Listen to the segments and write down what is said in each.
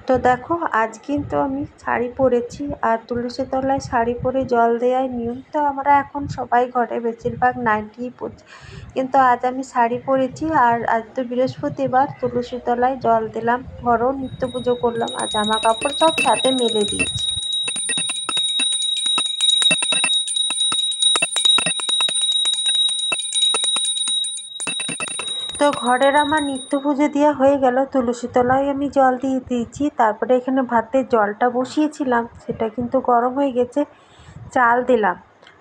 তো দেখো আজ কিন্তু আমি শাড়ি পরেছি, আর তুলসী তলায় শাড়ি পরে জল দেওয়ার নিয়ম তো আমরা এখন সবাই ঘরে বেশিরভাগ নাইটিই পরছি, কিন্তু আজ আমি শাড়ি পরেছি। আর আজ তো বৃহস্পতিবার, তুলসী তলায় জল দিলাম, ঘরেও নিত্য পুজো করলাম, আর জামা কাপড় সব ছাদে মেলে দিয়েছি। তো ঘরের আমার নিত্য পুজো দেওয়া হয়ে গেল, তুলসী তলায় আমি জল দিয়ে দিয়েছি। তারপরে এখানে ভাতের জলটা বসিয়েছিলাম, সেটা কিন্তু গরম হয়ে গেছে, চাল দিলাম।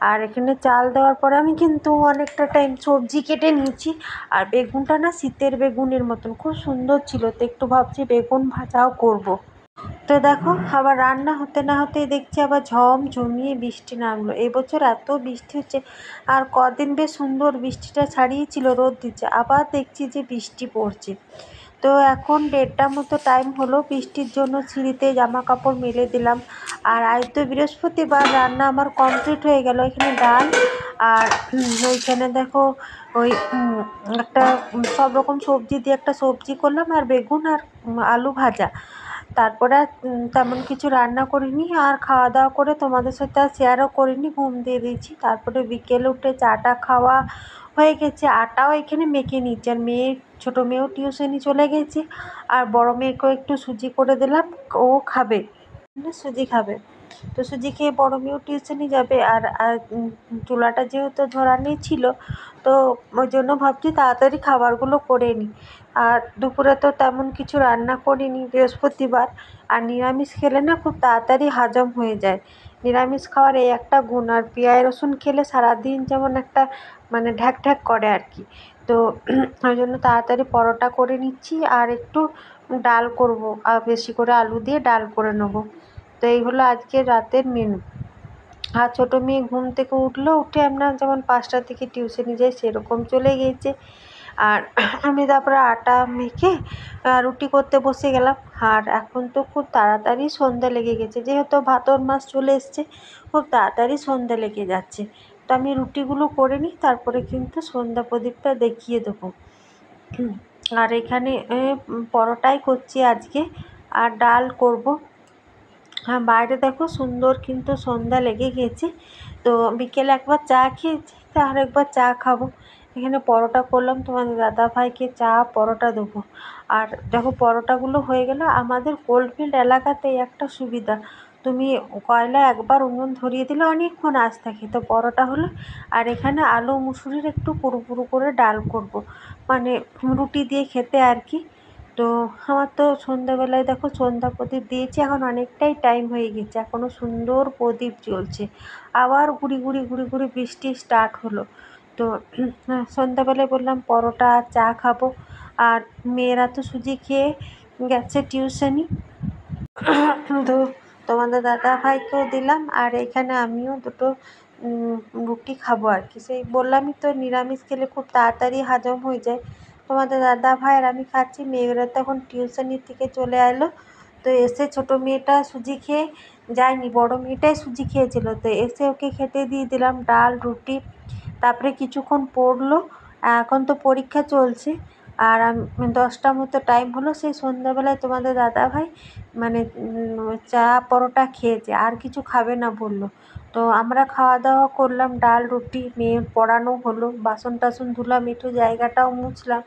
আর এখানে চাল দেওয়ার পরে আমি কিন্তু অনেকটা টাইম সবজি কেটে নিয়েছি। আর বেগুনটা না শীতের বেগুনের মতন খুব সুন্দর ছিল, তো একটু ভাবছি বেগুন ভাজাও করব। তো দেখো আবার রান্না হতে না হতেই দেখছি আবার ঝমিয়ে বৃষ্টি নামলো। এবছর এত বৃষ্টি হচ্ছে, আর কদিন বেশ সুন্দর বৃষ্টিটা ছাড়িয়েছিল, রোদ দিচ্ছে, আবার দেখছি যে বৃষ্টি পড়ছে। তো এখন 1:30 মতো টাইম হলো, বৃষ্টির জন্য সিঁড়িতে জামা কাপড় মেলে দিলাম। আর আজ তো বৃহস্পতিবার, রান্না আমার কমপ্লিট হয়ে গেল। এখানে ডাল, আর ওইখানে দেখো ওই একটা সব রকম সবজি দিয়ে একটা সবজি করলাম, আর বেগুন আর আলু ভাজা। তারপরে আর তেমন কিছু রান্না করিনি, আর খাওয়া দাওয়া করে তোমাদের সাথে আর শেয়ারও করিনি, ঘুম দিয়ে দিয়েছি। তারপরে বিকেলে উঠে চাটা খাওয়া হয়ে গেছে, আটাও এখানে মেখে নিচ্ছি। আর ছোটো মেয়েও টিউশনি চলে গেছে, আর বড় মেয়েকেও একটু সুজি করে দিলাম, ও খাবে, সুজি খাবে। তো সুজি খেয়ে বড় মেয়েও টিউশনি যাবে। আর চুলাটা যেহেতু ধরানি ছিল, তো ওই জন্য ভাবছি তাড়াতাড়ি খাবারগুলো করে নিই। আর দুপুরে তো তেমন কিছু রান্না করিনি, বৃহস্পতিবার। আর নিরামিষ খেলে না খুব তাড়াতাড়ি হজম হয়ে যায়, নিরামিষ খাওয়ার এই একটা গুণ। আর পেঁয়াজ রসুন খেলে সারাদিন যেমন একটা মানে ঢ্যাক ঢ্যাক করে আর কি। তো ওই জন্য তাড়াতাড়ি পরোটা করে নিচ্ছি, আর একটু ডাল করব, আর বেশি করে আলু দিয়ে ডাল করে নেবো। তো এই হলো আজকে রাতের মেনু। আর ছোটো মেয়ে ঘুম থেকে উঠলো, উঠে আমরা যেমন 5টার দিকে টিউশনি যাই সেরকম চলে গিয়েছে। আর আমি তারপরে আটা মেখে রুটি করতে বসে গেলাম। আর এখন তো খুব তাড়াতাড়ি সন্ধ্যা লেগে গেছে, যেহেতু ভাদর মাস চলে এসছে, খুব তাড়াতাড়ি সন্ধ্যা লেগে যাচ্ছে। তো আমি রুটিগুলো করে নিই, তারপরে কিন্তু সন্ধ্যা প্রদীপটা দেখিয়ে দেবো। আর এখানে পরোটাই করছি আজকে, আর ডাল করব। হ্যাঁ, বাইরে দেখো সুন্দর কিন্তু সন্ধ্যা লেগে গেছে। তো বিকেলে একবার চা খেয়েছি, তা আরেকবার চা খাবো। এখানে পরোটা করলাম, তোমাদের দাদাভাইকে চা পরোটা দেবো। আর দেখো পরোটাগুলো হয়ে গেল। আমাদের কোলফিল্ড এলাকাতে একটা সুবিধা, তুমি কয়লা একবার উনুন ধরিয়ে দিলে অনেকক্ষণ আঁচ থাকে। তো পরোটা হলো, আর এখানে আলু মুসুরির একটু পুরু পুরু করে ডাল করব, মানে রুটি দিয়ে খেতে আর কি। তো আমার তো সন্ধ্যাবেলায় দেখো সন্ধ্যা প্রদীপ দিয়েছি, এখন অনেকটাই টাইম হয়ে গেছে, এখনও সুন্দর প্রদীপ জ্বলছে। আবার গুড়ি গুড়ি গুড়ি গুড়ি বৃষ্টি স্টার্ট হলো। তো সন্ধ্যাবেলায় বললাম পরোটা আর চা খাবো। আর মেয়েরা তো সুজি খেয়ে গেছে টিউশনি। তো তোমাদের দাদাভাইকেও দিলাম, আর এখানে আমিও দুটো রুটি খাবো আর কি। সেই বললামই তো নিরামিষ খেলে খুব তাড়াতাড়ি হজম হয়ে যায়। তোমাদের দাদাভাই আর আমি খাচ্ছি, মেয়েরা তো এখন টিউশনি থেকে চলে এলো। তো এসে ছোটো মেয়েটা সুজি খেয়ে যায়নি, বড় মেয়েটাই সুজি খেয়েছিল, তো এসে ওকে খেতে দিয়ে দিলাম ডাল রুটি। তারপরে কিছুক্ষণ পড়লো, এখন তো পরীক্ষা চলছে। আর 10টা মতো টাইম হলো, সেই সন্ধ্যাবেলায় তোমাদের দাদাভাই মানে চা পরোটা খেয়েছে, আর কিছু খাবে না বললো। তো আমরা খাওয়া দাওয়া করলাম, ডাল রুটি, মেয়ের পড়ানো হলো, বাসন টাসন ধুলাম, একটু জায়গাটাও মুছলাম।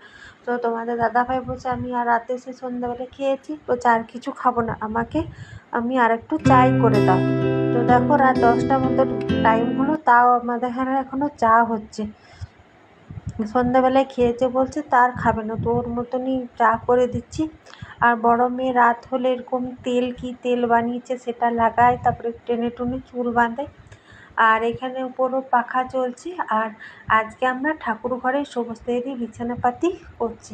তো তোমাদের দাদাভাই বলছে আমি আর রাতে সে সন্ধ্যাবেলা খেয়েছি, বলছে আর কিছু খাবো না, আমি আর একটু চাই করে দাও। তো দেখো রাত 10টা মতো টাইম হলো, তাও আমাদের এখানে এখনও চা হচ্ছে। সন্ধ্যাবেলায় খেয়েছে বলছে, তার খাবে না, তো ওর মতনই চা করে দিচ্ছি। আর বড় মেয়ে রাত হলে এরকম তেল বানিয়েছে সেটা লাগায়, তারপরে টেনে টুনে চুল বাঁধে। আর এখানে উপরও পাখা চলছে। আর আজকে আমরা ঠাকুর ঘরে সমস্তেরই বিছানাপাতি করছি।